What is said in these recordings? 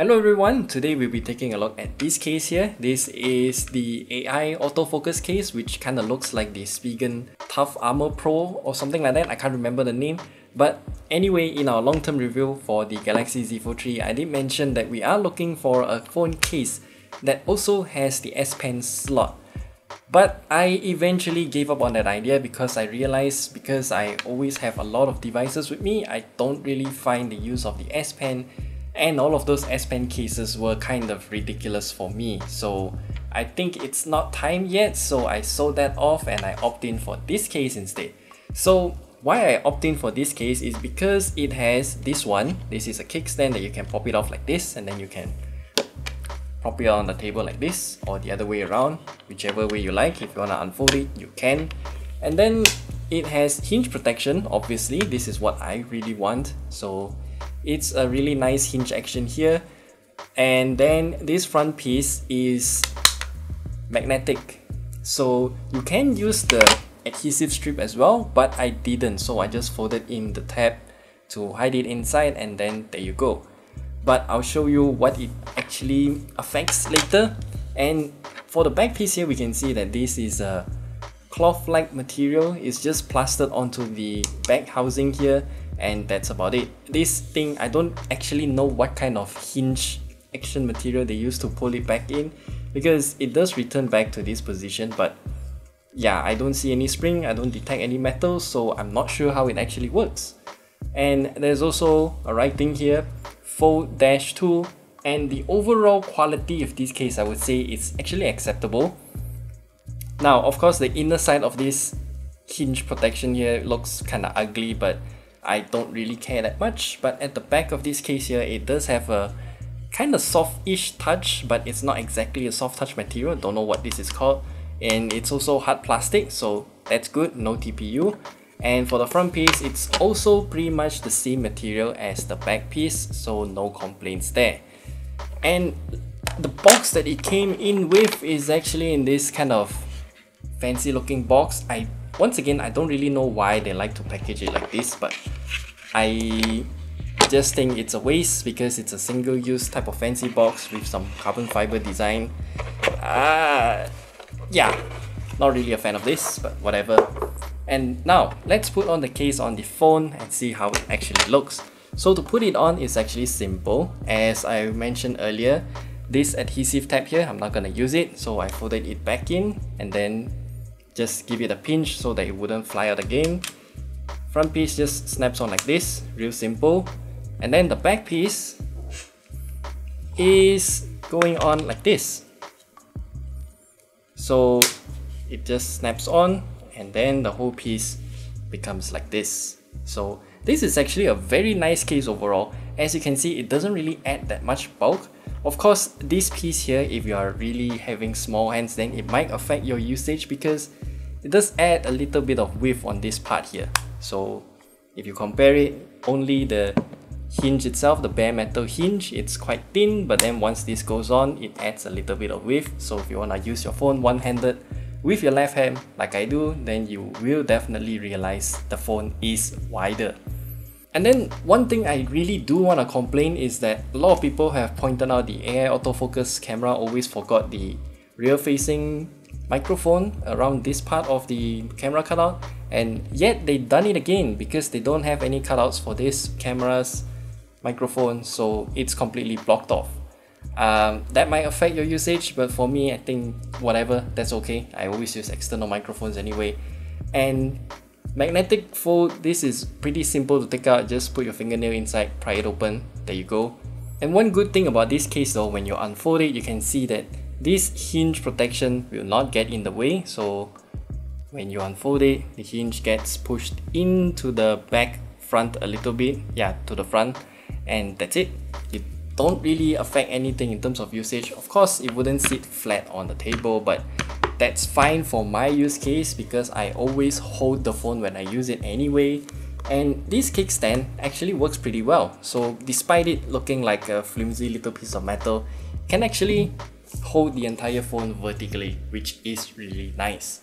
Hello everyone, today we'll be taking a look at this case here. This is the AI autofocus case, which kind of looks like the Spigen Tough Armor Pro or something like that. I can't remember the name. But anyway, in our long-term review for the Galaxy Z Fold 3, I did mention that we are looking for a phone case that also has the S Pen slot. But I eventually gave up on that idea because I realized because I always have a lot of devices with me, I don't really find the use of the S Pen, and all of those S Pen cases were kind of ridiculous for me. So I think it's not time yet, so I sold that off and I opt in for this case instead. So why I opt in for this case is because it has this one. This is a kickstand that you can pop it off like this, and then you can prop it on the table like this, or the other way around, whichever way you like. If you want to unfold it, you can. And then it has hinge protection. Obviously, this is what I really want, so it's a really nice hinge action here. And then this front piece is magnetic, so you can use the adhesive strip as well, but I didn't, so I just folded in the tab to hide it inside, and then there you go. But I'll show you what it actually affects later. And for the back piece here, we can see that this is a cloth-like material. It's just plastered onto the back housing here, and that's about it. This thing, I don't actually know what kind of hinge action material they use to pull it back in, because it does return back to this position, but yeah, I don't see any spring, I don't detect any metal, so I'm not sure how it actually works. And there's also a writing here, Fold-2, and the overall quality of this case, I would say it's actually acceptable. Now, of course, the inner side of this hinge protection here looks kind of ugly, but I don't really care that much. But at the back of this case here, it does have a kind of soft-ish touch, but it's not exactly a soft touch material. Don't know what this is called. And it's also hard plastic, so that's good, no TPU. And for the front piece, it's also pretty much the same material as the back piece, so no complaints there. And the box that it came in with is actually in this kind of fancy looking box. Once again, I don't really know why they like to package it like this, but I just think it's a waste because it's a single use type of fancy box with some carbon fiber design. Yeah, not really a fan of this, but whatever. And now let's put on the case on the phone and see how it actually looks. So to put it on is actually simple. As I mentioned earlier, this adhesive tab here, I'm not gonna use it, so I folded it back in and then just give it a pinch so that it wouldn't fly out again. Front piece just snaps on like this, real simple. And then the back piece is going on like this. So it just snaps on, and then the whole piece becomes like this. So this is actually a very nice case overall. As you can see, it doesn't really add that much bulk. Of course, this piece here, if you are really having small hands, then it might affect your usage because it does add a little bit of width on this part here. So if you compare it, only the hinge itself, the bare metal hinge, it's quite thin, but then once this goes on, it adds a little bit of width. So if you want to use your phone one-handed with your left hand like I do, then you will definitely realize the phone is wider. And then one thing I really do want to complain is that a lot of people have pointed out the AI autofocus camera always forgot the rear facing microphone around this part of the camera cutout, and yet they done it again because they don't have any cutouts for this camera's microphone, so it's completely blocked off. That might affect your usage, but for me, I think whatever, that's okay. I always use external microphones anyway. And magnetic fold, this is pretty simple to take out. Just put your fingernail inside, pry it open, there you go. And one good thing about this case though, when you unfold it, you can see that this hinge protection will not get in the way. So when you unfold it, the hinge gets pushed into the back front a little bit, yeah, to the front, and that's it. It don't really affect anything in terms of usage. Of course, it wouldn't sit flat on the table, but that's fine for my use case because I always hold the phone when I use it anyway. And this kickstand actually works pretty well. So despite it looking like a flimsy little piece of metal, it can actually hold the entire phone vertically, which is really nice.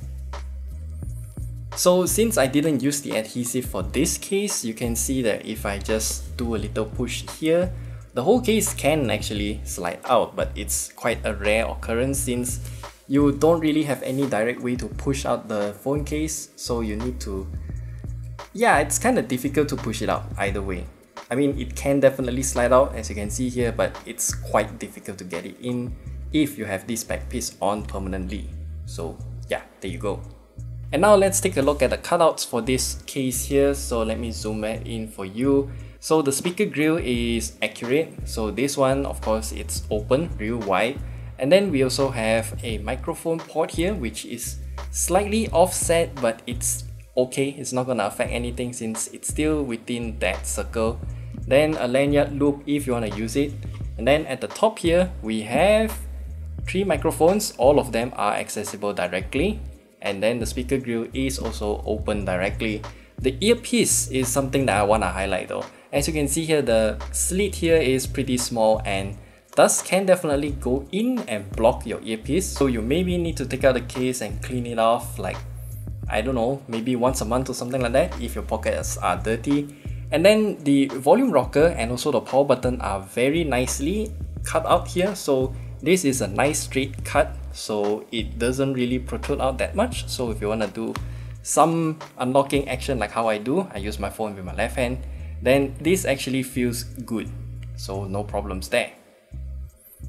So since I didn't use the adhesive for this case, you can see that if I just do a little push here, The whole case can actually slide out, but it's quite a rare occurrence since you don't really have any direct way to push out the phone case, so you need to, yeah, it's kind of difficult to push it out either way. I mean, it can definitely slide out as you can see here, but it's quite difficult to get it in if you have this back piece on permanently. So yeah, there you go. And now let's take a look at the cutouts for this case here. So let me zoom that in for you. So the speaker grill is accurate. So this one, of course, it's open, real wide. And then we also have a microphone port here, which is slightly offset, but it's okay. It's not gonna affect anything since it's still within that circle. Then a lanyard loop if you wanna use it. And then at the top here, we have 3 microphones. All of them are accessible directly. And then the speaker grill is also open directly. The earpiece is something that I wanna highlight though. As you can see here, the slit here is pretty small and thus can definitely go in and block your earpiece. So you maybe need to take out the case and clean it off, like, I don't know, maybe once a month or something like that if your pockets are dirty. And then the volume rocker and also the power button are very nicely cut out here. So this is a nice straight cut, so it doesn't really protrude out that much. So if you want to do some unlocking action like how I do, I use my phone with my left hand, then this actually feels good. So no problems there.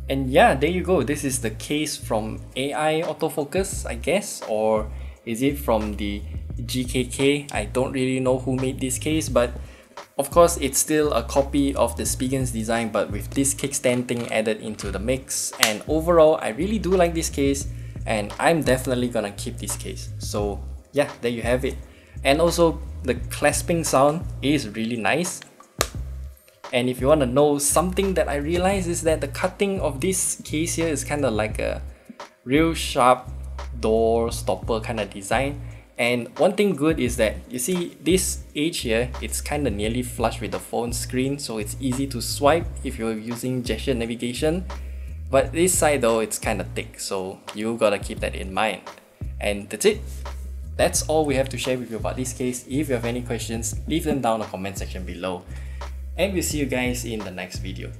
And yeah, there you go. This is the case from AI autofocus, I guess, or is it from the GKK? I don't really know who made this case, but of course it's still a copy of the Spigen's design, but with this kickstand thing added into the mix. And overall, I really do like this case, and I'm definitely gonna keep this case. So yeah, there you have it. And also the clasping sound is really nice. And if you want to know something that I realized is that the cutting of this case here is kind of like a real sharp door stopper kind of design. And one thing good is that you see this edge here, it's kind of nearly flush with the phone screen, so it's easy to swipe if you're using gesture navigation. But this side though, it's kind of thick, so you gotta keep that in mind. And that's it. That's all we have to share with you about this case. If you have any questions, leave them down in the comment section below. And we'll see you guys in the next video.